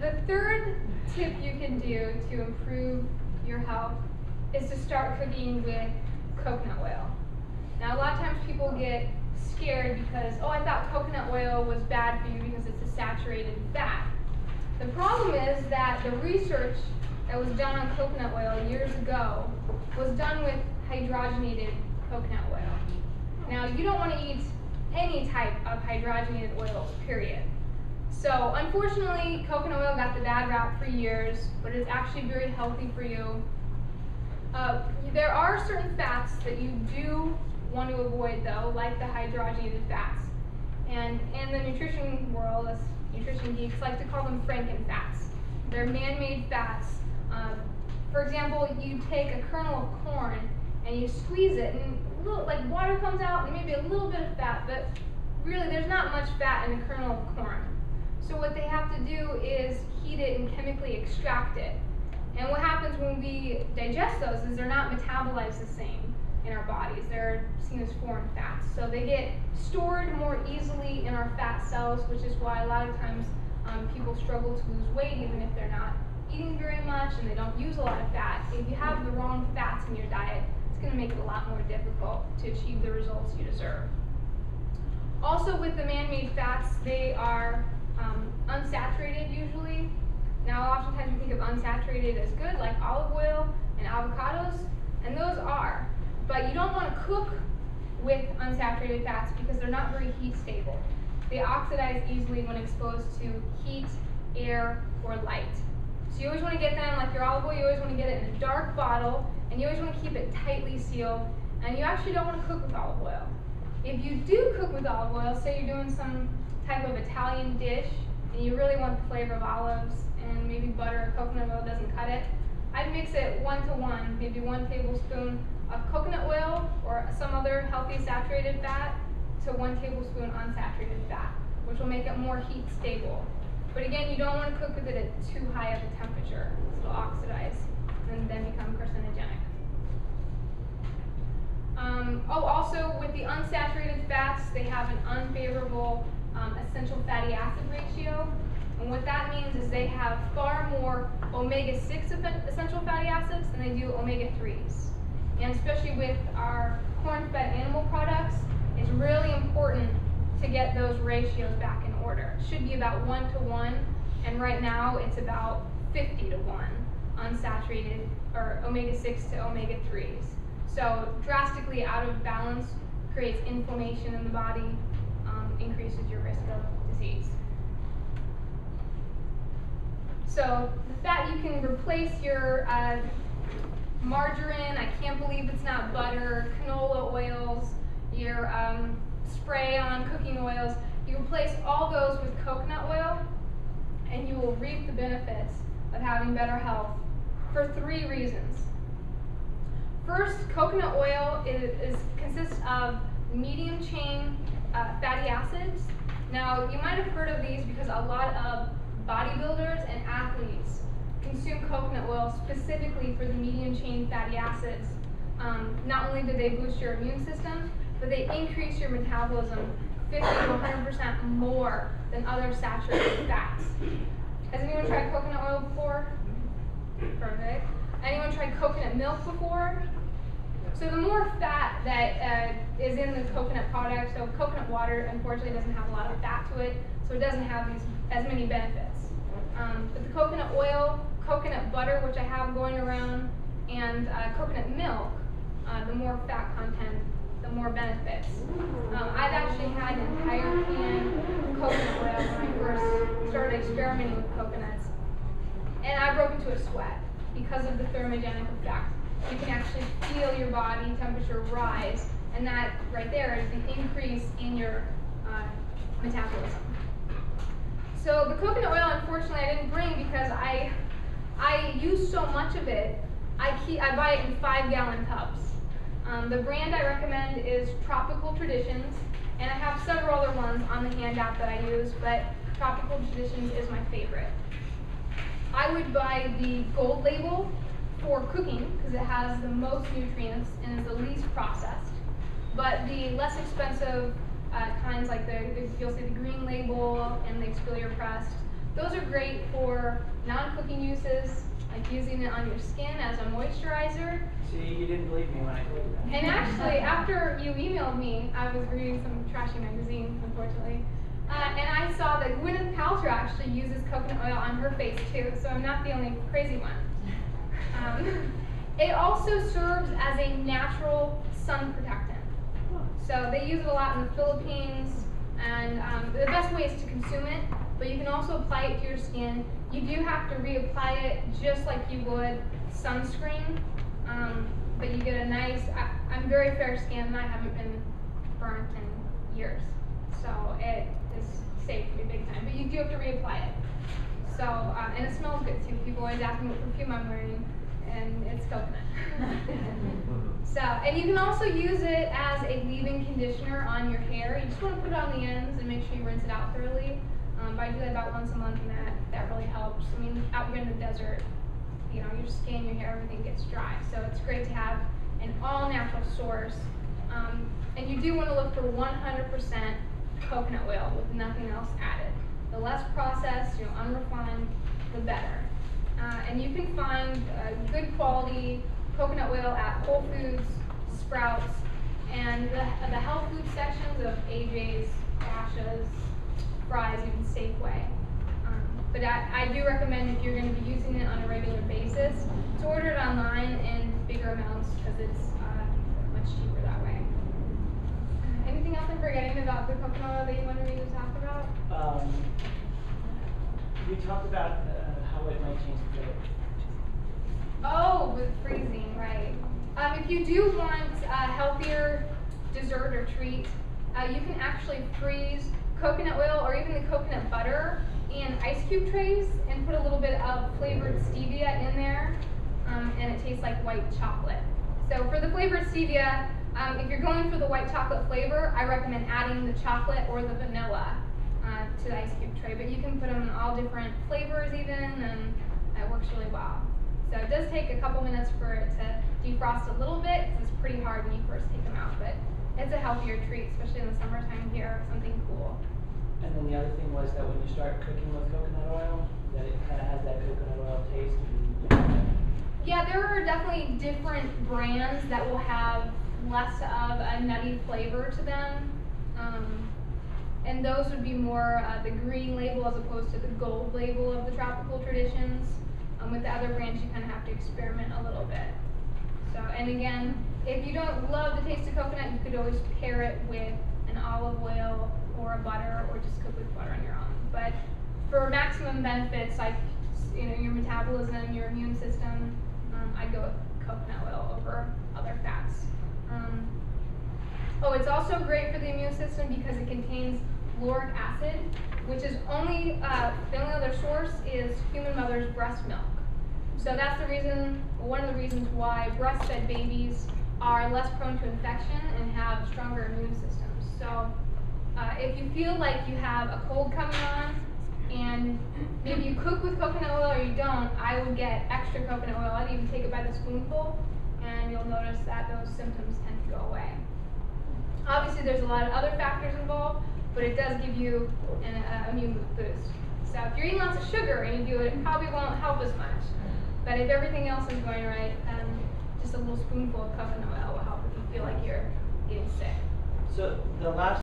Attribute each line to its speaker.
Speaker 1: The third tip you can do to improve your health is to start cooking with coconut oil. Now, a lot of times people get scared because, oh, I thought coconut oil was bad for you because it's a saturated fat. The problem is that the research that was done on coconut oil years ago was done with hydrogenated coconut oil. Now, you don't want to eat any type of hydrogenated oils, period. So, unfortunately, coconut oil got the bad rap for years, but it's actually very healthy for you. There are certain fats that you do want to avoid, though, like the hydrogenated fats. And in the nutrition world, us nutrition geeks like to call them frankenfats. They're man-made fats. For example, you take a kernel of corn and you squeeze it, and like water comes out and maybe a little bit of fat, but really there's not much fat in a kernel of corn. So what they have to do is heat it and chemically extract it. And what happens when we digest those is they're not metabolized the same in our bodies. They're seen as foreign fats. So they get stored more easily in our fat cells, which is why a lot of times people struggle to lose weight even if they're not eating very much and they don't use a lot of fat. If you have the wrong fats in your diet, it's going to make it a lot more difficult to achieve the results you deserve. Also, with the man-made fats, they are unsaturated usually. Now, oftentimes we think of unsaturated as good, like olive oil and avocados, and those are. But you don't want to cook with unsaturated fats because they're not very heat stable. They oxidize easily when exposed to heat, air, or light. So you always want to get them, like your olive oil, you always want to get it in a dark bottle, and you always want to keep it tightly sealed, and you actually don't want to cook with olive oil. If you do cook with olive oil, say you're doing some type of Italian dish, and you really want the flavor of olives, and maybe butter or coconut oil doesn't cut it, I'd mix it 1-to-1, maybe 1 tablespoon of coconut oil or some other healthy saturated fat to 1 tablespoon unsaturated fat, which will make it more heat stable. But again, you don't want to cook with it at too high of a temperature, so it'll oxidize and then become carcinogenic. Also with the unsaturated fats, they have an unfavorable essential fatty acid ratio. And what that means is they have far more omega-6 essential fatty acids than they do omega-3s. And especially with our corn-fed animal products, it's really important to get those ratios back in order. It should be about 1-to-1, and right now it's about 50-to-1 unsaturated, or omega-6 to omega-3s. So drastically out of balance creates inflammation in the body, increases your risk of disease. So the fat you can replace your margarine, I can't believe it's not butter, canola oils, your spray on cooking oils. You replace all those with coconut oil, and you will reap the benefits of having better health for 3 reasons. First, coconut oil consists of medium chain fatty acids. Now, you might have heard of these because a lot of bodybuilders and athletes consume coconut oil specifically for the medium chain fatty acids. Not only do they boost your immune system, but they increase your metabolism 50 to 100% more than other saturated fats. Has anyone tried coconut oil before? Perfect. Anyone tried coconut milk before? So the more fat that is in the coconut product, so coconut water unfortunately doesn't have a lot of fat to it, so it doesn't have as many benefits. But the coconut oil, coconut butter, which I have going around, and coconut milk, the more fat content, the more benefits. I've actually had an entire can of coconut oil when I first started experimenting with coconuts, and I broke into a sweat because of the thermogenic effect. You can actually feel your body temperature rise, and that right there is the increase in your metabolism. So the coconut oil, unfortunately, I didn't bring because I use so much of it. I buy it in 5-gallon tubs. The brand I recommend is Tropical Traditions, and I have several other ones on the handout that I use, but Tropical Traditions is my favorite. I would buy the gold label for cooking because it has the most nutrients and is the least processed. But the less expensive kinds, like you'll see the green label and the exfoliator pressed, Those are great for non-cooking uses, like using it on your skin as a moisturizer.
Speaker 2: See, you didn't believe me when I told you that.
Speaker 1: And actually, after you emailed me, I was reading some trashy magazine, unfortunately, and I saw that Gwyneth Paltrow actually uses coconut oil on her face too, so I'm not the only crazy one. It also serves as a natural sun protectant. So they use it a lot in the Philippines, and the best way is to consume it, but you can also apply it to your skin. You do have to reapply it just like you would sunscreen, but you get a nice, I'm very fair skinned and I haven't been burnt in years. So it is saved me big time, but you do have to reapply it. So, and it smells good too. People always ask me what perfume I'm wearing, and it's coconut. So, and you can also use it as a leave-in conditioner on your hair. You just want to put it on the ends and make sure you rinse it out thoroughly. But I do that about once a month, and that really helps. I mean, out here in the desert, you know, your skin, your hair, everything gets dry. So it's great to have an all-natural source. And you do want to look for 100% coconut oil with nothing else added. The less processed, you know, unrefined, the better. And you can find good quality coconut oil at Whole Foods, Sprouts, and the health food sections of AJ's, Ash's, Fry's, even Safeway. But I do recommend, if you're going to be using it on a regular basis, to order it online in bigger amounts because it's much cheaper that way. Anything else I'm forgetting about the coconut oil that you wanted me to talk about?
Speaker 2: We talked about how it might change the flavor.
Speaker 1: Oh, with freezing, right. If you do want a healthier dessert or treat, you can actually freeze coconut oil or even the coconut butter in ice cube trays and put a little bit of flavored stevia in there, and it tastes like white chocolate. So for the flavored stevia, if you're going for the white chocolate flavor, I recommend adding the chocolate or the vanilla to the ice cube tray, but you can put them in all different flavors even, and it works really well. So it does take a couple minutes for it to defrost a little bit, because it's pretty hard when you first take them out, but it's a healthier treat, especially in the summertime here, something cool.
Speaker 2: And then the other thing was that when you start cooking with coconut oil, that it kind of has that coconut oil taste.
Speaker 1: Yeah, there are definitely different brands that will have less of a nutty flavor to them. And those would be more the green label as opposed to the gold label of the Tropical Traditions. With the other brands, you kind of have to experiment a little bit. So, and again, if you don't love the taste of coconut, you could always pair it with an olive oil or a butter, or just cook with butter on your own. But for maximum benefits, like your metabolism, your immune system, I go with coconut oil over other fats. Oh, it's also great for the immune system because it contains lauric acid, which is only the only other source is human mother's breast milk. So that's the reason, one of the reasons why breastfed babies are less prone to infection and have stronger immune systems. So if you feel like you have a cold coming on and maybe you cook with coconut oil or you don't, I would get extra coconut oil. I'd even take it by the spoonful, and you'll notice that those symptoms tend to go away. Obviously, there's a lot of other factors involved, but it does give you an immune boost. So if you're eating lots of sugar and you do it, it probably won't help as much. But if everything else is going right, just a little spoonful of coconut oil will help if you feel like you're getting sick.
Speaker 2: So the last